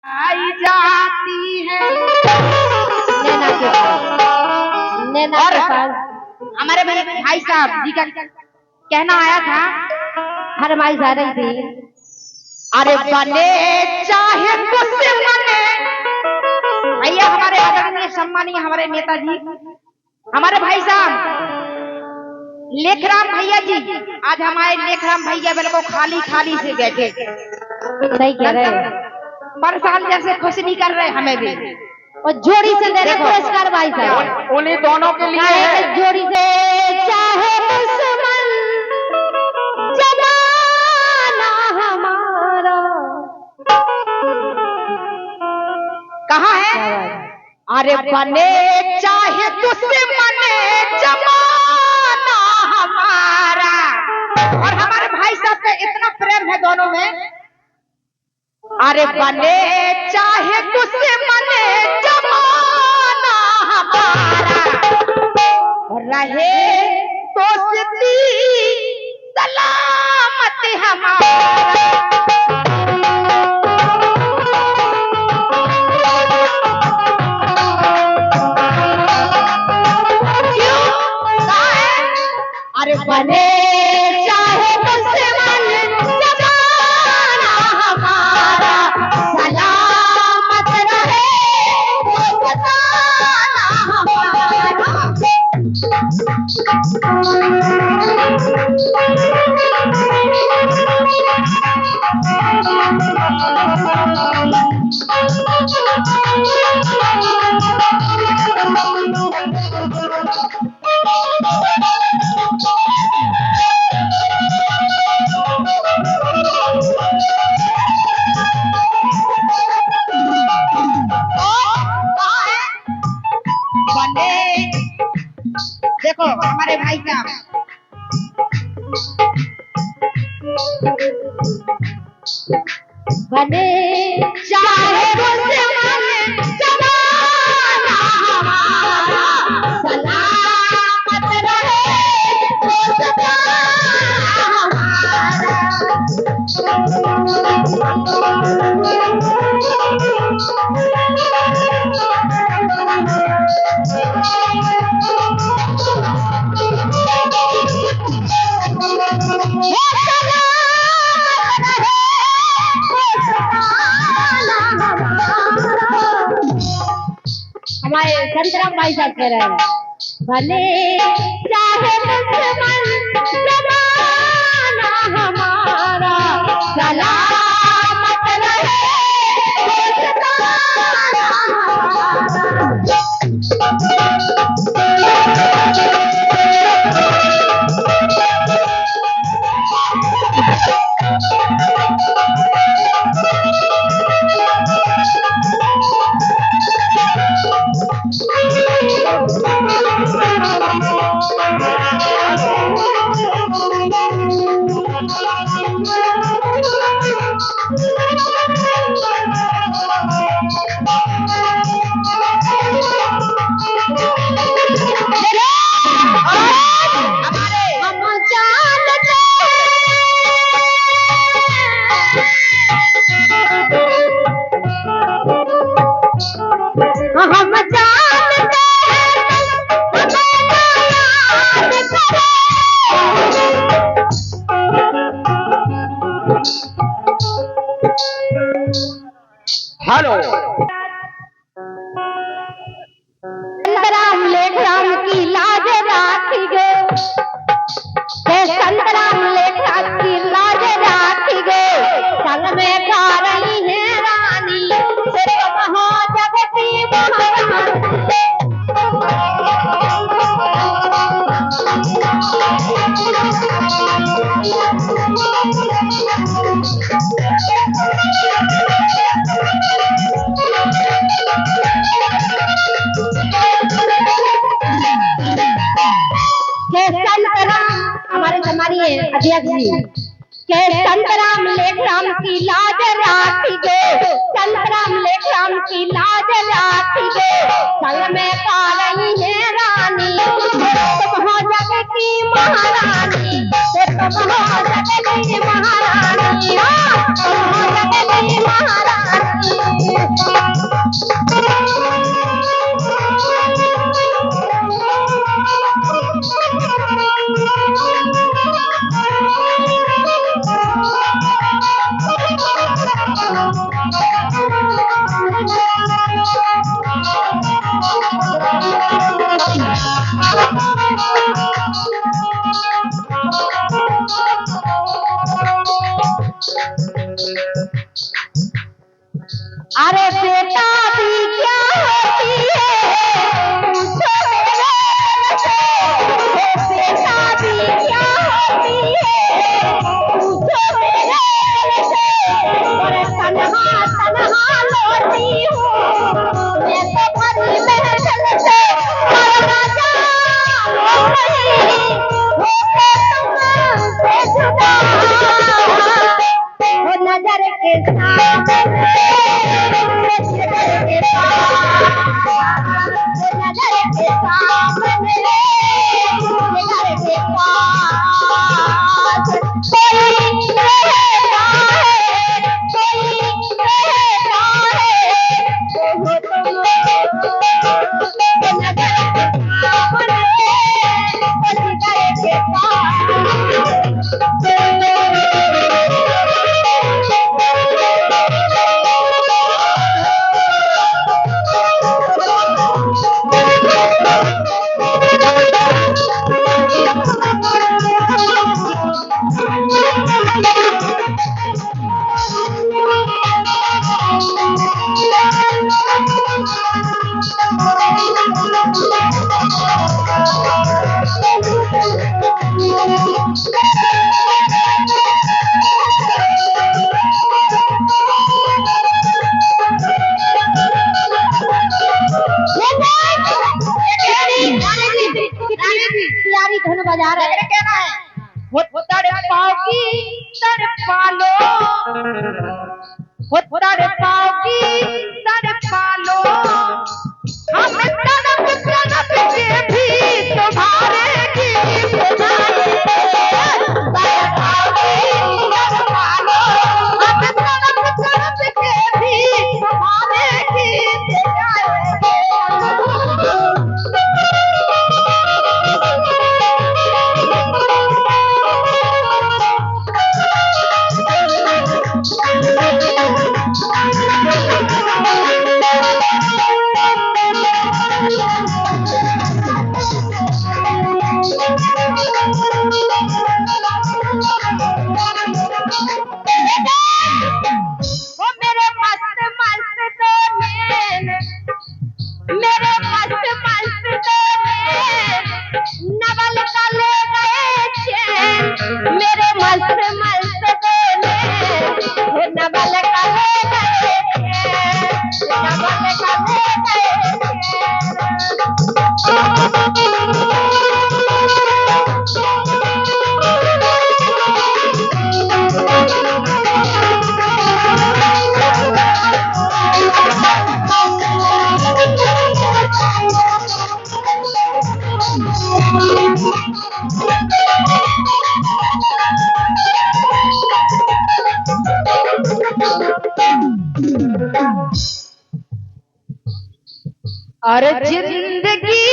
आई जाती है नैना के पास, नैना और के पास हमारे भाई साहब जी का कहना आया था। फरमाइश आ रही थी, अरे बने चाहे दुश्मने भैया, हमारे आदरणीय सम्मानीय हमारे नेताजी, हमारे भाई साहब लेखराम भैया जी, आज हमारे लेखराम भैया बिल्कुल खाली खाली से बैठे, सही कह रहे हैं, परेशान जैसे खुश नहीं कर रहे हमें भी। और जोड़ी से दे रहे पुरस्कार भाई साहब, उन्हीं दोनों के लिए है। जोड़ी से चाहे दुश्मन जमाना हमारा, कहाँ है? अरे बने चाहे दुश्मने जमाना हमारा, और हमारे भाई साहब का इतना प्रेम है दोनों में। अरे बने चाहे दुश्मने जमाना हमारा, रहे दोस्ती सलामत हमारा। अरे बने चाहे दुश्मन जमाना हमारा, सलामत रहे दोस्ताना हमारा। देखो हमारे भाई साहब, बने चाहे दुश्मन जमाना हमारा, सलामत रहे दोस्ताना हमारा। हमारे संतराम भाई साहब कह रहे हैं, भले चाहे दुश्मन जमाना हमारा, सलामत रहे दोस्ताना हमारा। हम जानते हेलो संतराम लेखराम की लाज राखी गे, संतराम लेखराम की लाज राखी गे, संग में खा रही है रानी, तुम हो जग की महारानी। हमारे हमारी अध्यक्ष जी के संतराम लेखराम की लाज राखी गे, संतराम लेखराम की लाज राखी गे, संग में पा रही है रानी, तुम हो जग की महारानी, तुम हो जग की महारानी, तुम हो जग की महारानी। अरे बेटा भी क्या होती है पूछो मेरे से बेटा भी क्या होती है पूछो मेरे से और तन्हा तन्हा लौटी हूँ मैं तो भरी महफिल से और ना जानो कहीं होके तुमसे जुदा वो नजर के सामने नजर के सामने नजर के सामने नजर के पास कोई रहता है कोई रहता है वो तुम नजर के सामने नजर के प्यारी धुन बजा रहे हैं कहना है वो तड़पाओगी तड़पा लो वो तड़पाओगी तड़पा लो हम तड़प तड़प के भी तुम्हारे गीत गाए तड़पाओगी तड़पा लो हम तड़प तड़प के भी तुम्हारे गीत गाए वो मेरे मस्त मस्त दो नैन मेरे मस्त मस्त दो नैन नवल का ले गए चैन मेरे मस्त मस्त दो नैन वो नवल का ले गए चैन नवल का ले गए और जिंदगी